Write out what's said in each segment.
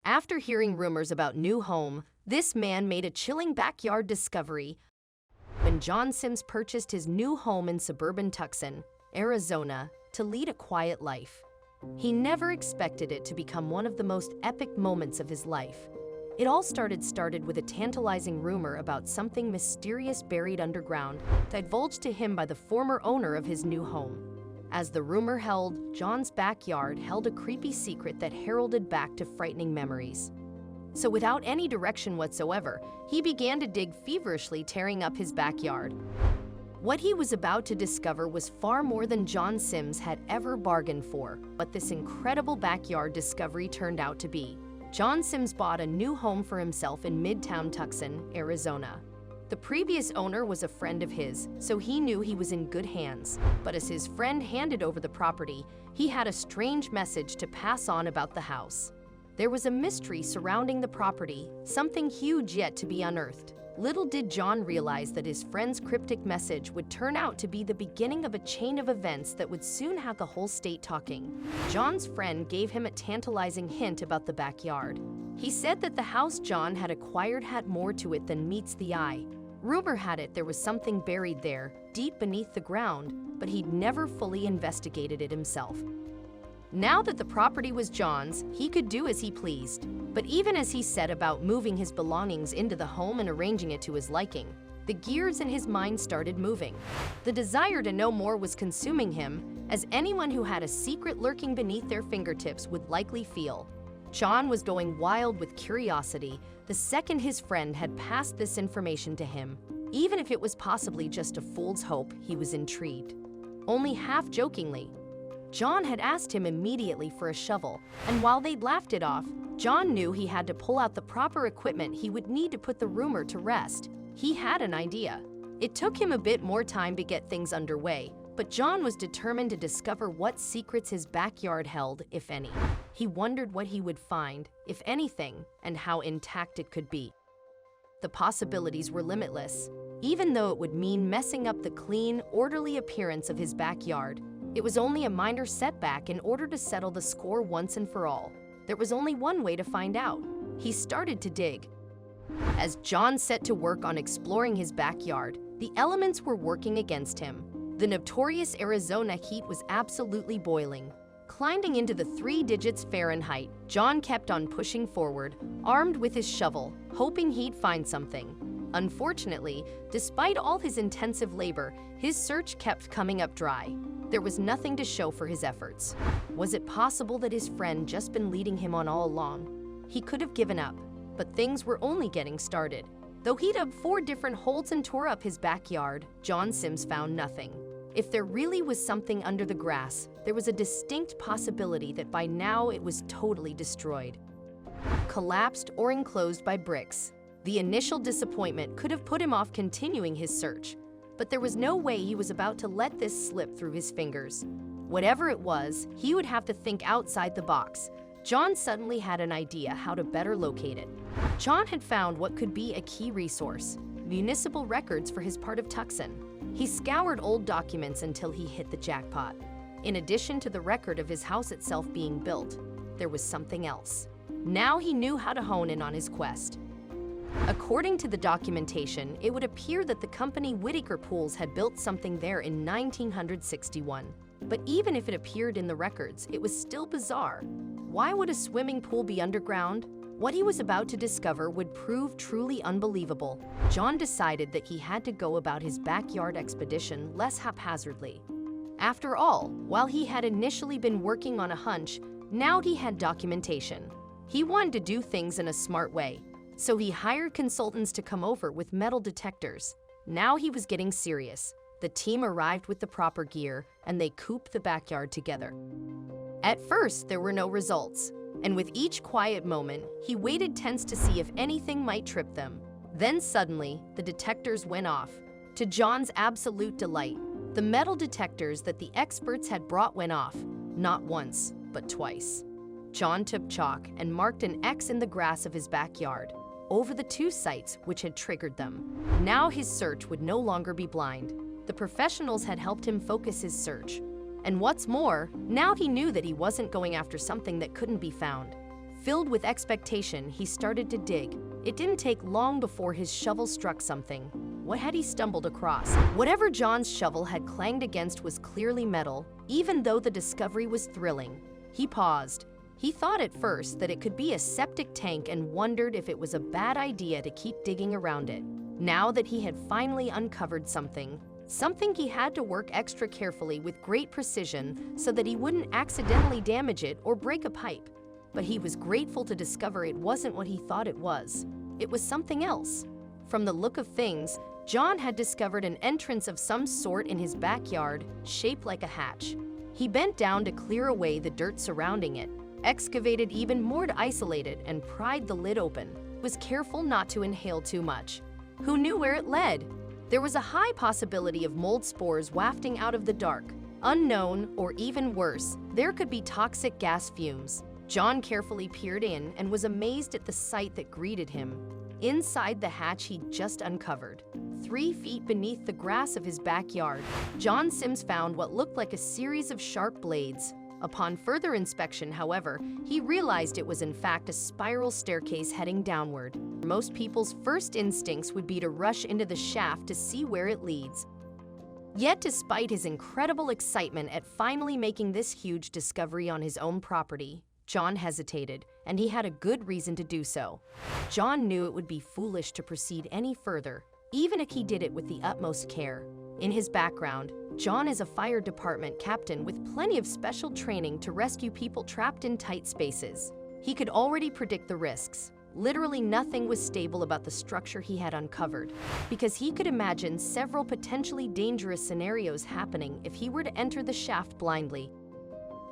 After hearing rumors about new home, this man made a chilling backyard discovery when John Sims purchased his new home in suburban Tucson, Arizona, to lead a quiet life. He never expected it to become one of the most epic moments of his life. It all started with a tantalizing rumor about something mysterious buried underground, divulged to him by the former owner of his new home. As the rumor held, John's backyard held a creepy secret that heralded back to frightening memories. So without any direction whatsoever, he began to dig feverishly, tearing up his backyard. What he was about to discover was far more than John Sims had ever bargained for, but this incredible backyard discovery turned out to be. John Sims bought a new home for himself in Midtown Tucson, Arizona. The previous owner was a friend of his, so he knew he was in good hands. But as his friend handed over the property, he had a strange message to pass on about the house. There was a mystery surrounding the property, something huge yet to be unearthed. Little did John realize that his friend's cryptic message would turn out to be the beginning of a chain of events that would soon have the whole state talking. John's friend gave him a tantalizing hint about the backyard. He said that the house John had acquired had more to it than meets the eye. Rumor had it there was something buried there, deep beneath the ground, but he'd never fully investigated it himself. Now that the property was John's, he could do as he pleased. But even as he set about moving his belongings into the home and arranging it to his liking, the gears in his mind started moving. The desire to know more was consuming him, as anyone who had a secret lurking beneath their fingertips would likely feel. John was going wild with curiosity the second his friend had passed this information to him. Even if it was possibly just a fool's hope, he was intrigued. Only half-jokingly, John had asked him immediately for a shovel, and while they'd laughed it off, John knew he had to pull out the proper equipment he would need to put the rumor to rest. He had an idea. It took him a bit more time to get things underway, but John was determined to discover what secrets his backyard held, if any. He wondered what he would find, if anything, and how intact it could be. The possibilities were limitless. Even though it would mean messing up the clean, orderly appearance of his backyard, it was only a minor setback in order to settle the score once and for all. There was only one way to find out. He started to dig. As John set to work on exploring his backyard, the elements were working against him. The notorious Arizona heat was absolutely boiling. Climbing into the 3 digits Fahrenheit, John kept on pushing forward, armed with his shovel, hoping he'd find something. Unfortunately, despite all his intensive labor, his search kept coming up dry. There was nothing to show for his efforts. Was it possible that his friend just been leading him on all along? He could have given up, but things were only getting started. Though he dug 4 different holes and tore up his backyard, John Sims found nothing. If there really was something under the grass, there was a distinct possibility that by now it was totally destroyed. Collapsed or enclosed by bricks. The initial disappointment could have put him off continuing his search, but there was no way he was about to let this slip through his fingers. Whatever it was, he would have to think outside the box. John suddenly had an idea how to better locate it. John had found what could be a key resource: municipal records for his part of Tucson. He scoured old documents until he hit the jackpot. In addition to the record of his house itself being built, there was something else. Now he knew how to hone in on his quest. According to the documentation, it would appear that the company Whitaker Pools had built something there in 1961. But even if it appeared in the records, it was still bizarre. Why would a swimming pool be underground? What he was about to discover would prove truly unbelievable. John decided that he had to go about his backyard expedition less haphazardly. After all, while he had initially been working on a hunch, now he had documentation. He wanted to do things in a smart way. So he hired consultants to come over with metal detectors. Now he was getting serious. The team arrived with the proper gear, and they cooped the backyard together. At first, there were no results, and with each quiet moment, he waited tense to see if anything might trip them. Then suddenly, the detectors went off. To John's absolute delight, the metal detectors that the experts had brought went off, not once, but twice. John took chalk and marked an X in the grass of his backyard, over the 2 sites which had triggered them. Now his search would no longer be blind. The professionals had helped him focus his search. And what's more, now he knew that he wasn't going after something that couldn't be found. Filled with expectation, he started to dig. It didn't take long before his shovel struck something. What had he stumbled across? Whatever John's shovel had clanged against was clearly metal, even though the discovery was thrilling. He paused. He thought at first that it could be a septic tank and wondered if it was a bad idea to keep digging around it. Now that he had finally uncovered something he had to work extra carefully with great precision so that he wouldn't accidentally damage it or break a pipe. But he was grateful to discover it wasn't what he thought it was. It was something else. From the look of things, John had discovered an entrance of some sort in his backyard, shaped like a hatch. He bent down to clear away the dirt surrounding it, excavated even more to isolate it, and pried the lid open. He was careful not to inhale too much. Who knew where it led? There was a high possibility of mold spores wafting out of the dark. Unknown, or even worse, there could be toxic gas fumes. John carefully peered in and was amazed at the sight that greeted him. Inside the hatch he'd just uncovered, 3 feet beneath the grass of his backyard, John Sims found what looked like a series of sharp blades. Upon further inspection, however, he realized it was in fact a spiral staircase heading downward. Most people's first instincts would be to rush into the shaft to see where it leads. Yet despite his incredible excitement at finally making this huge discovery on his own property, John hesitated, and he had a good reason to do so. John knew it would be foolish to proceed any further, even if he did it with the utmost care. In his background, John is a fire department captain with plenty of special training to rescue people trapped in tight spaces. He could already predict the risks. Literally nothing was stable about the structure he had uncovered, because he could imagine several potentially dangerous scenarios happening if he were to enter the shaft blindly.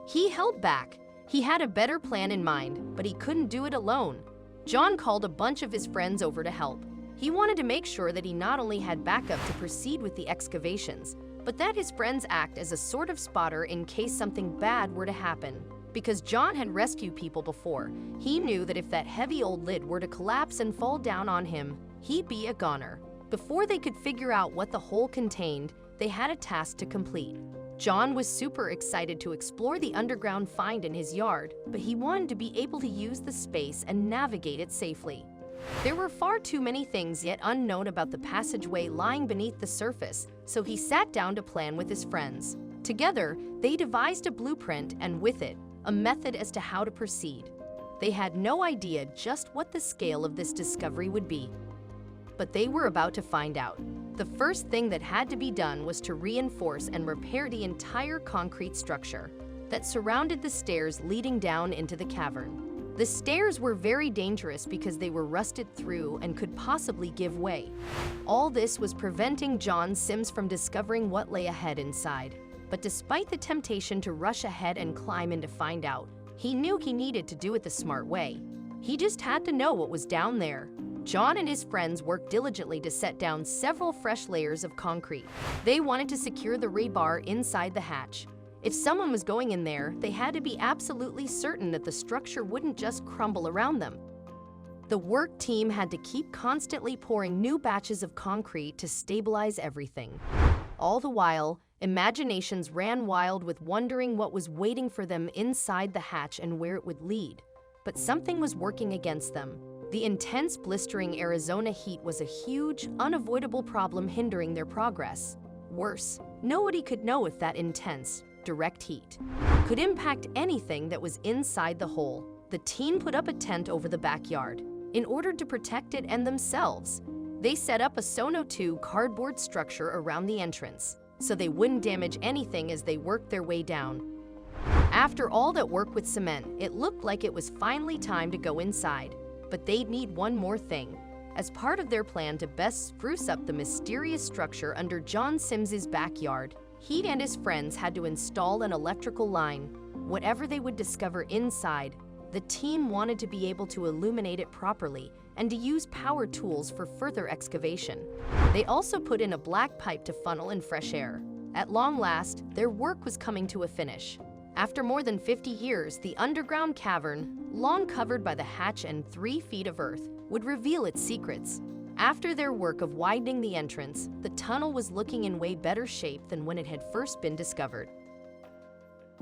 He held back. He had a better plan in mind, but he couldn't do it alone. John called a bunch of his friends over to help. He wanted to make sure that he not only had backup to proceed with the excavations, but that his friends act as a sort of spotter in case something bad were to happen. Because John had rescued people before, he knew that if that heavy old lid were to collapse and fall down on him, he'd be a goner. Before they could figure out what the hole contained, they had a task to complete. John was super excited to explore the underground find in his yard, but he wanted to be able to use the space and navigate it safely. There were far too many things yet unknown about the passageway lying beneath the surface, so he sat down to plan with his friends. Together, they devised a blueprint and with it, a method as to how to proceed. They had no idea just what the scale of this discovery would be. But they were about to find out. The first thing that had to be done was to reinforce and repair the entire concrete structure that surrounded the stairs leading down into the cavern. The stairs were very dangerous because they were rusted through and could possibly give way. All this was preventing John Sims from discovering what lay ahead inside. But despite the temptation to rush ahead and climb in to find out, he knew he needed to do it the smart way. He just had to know what was down there. John and his friends worked diligently to set down several fresh layers of concrete. They wanted to secure the rebar inside the hatch. If someone was going in there, they had to be absolutely certain that the structure wouldn't just crumble around them. The work team had to keep constantly pouring new batches of concrete to stabilize everything. All the while, imaginations ran wild with wondering what was waiting for them inside the hatch and where it would lead. But something was working against them. The intense, blistering Arizona heat was a huge, unavoidable problem hindering their progress. Worse, nobody could know if that intense, direct heat could impact anything that was inside the hole. The team put up a tent over the backyard in order to protect it and themselves. They set up a Sono 2 cardboard structure around the entrance so they wouldn't damage anything as they worked their way down. After all that work with cement, it looked like it was finally time to go inside, but they'd need one more thing. As part of their plan to best spruce up the mysterious structure under John Sims's backyard, he and his friends had to install an electrical line. Whatever they would discover inside, the team wanted to be able to illuminate it properly and to use power tools for further excavation. They also put in a black pipe to funnel in fresh air. At long last, their work was coming to a finish. After more than 50 years, the underground cavern, long covered by the hatch and 3 feet of earth, would reveal its secrets. After their work of widening the entrance, the tunnel was looking in way better shape than when it had first been discovered.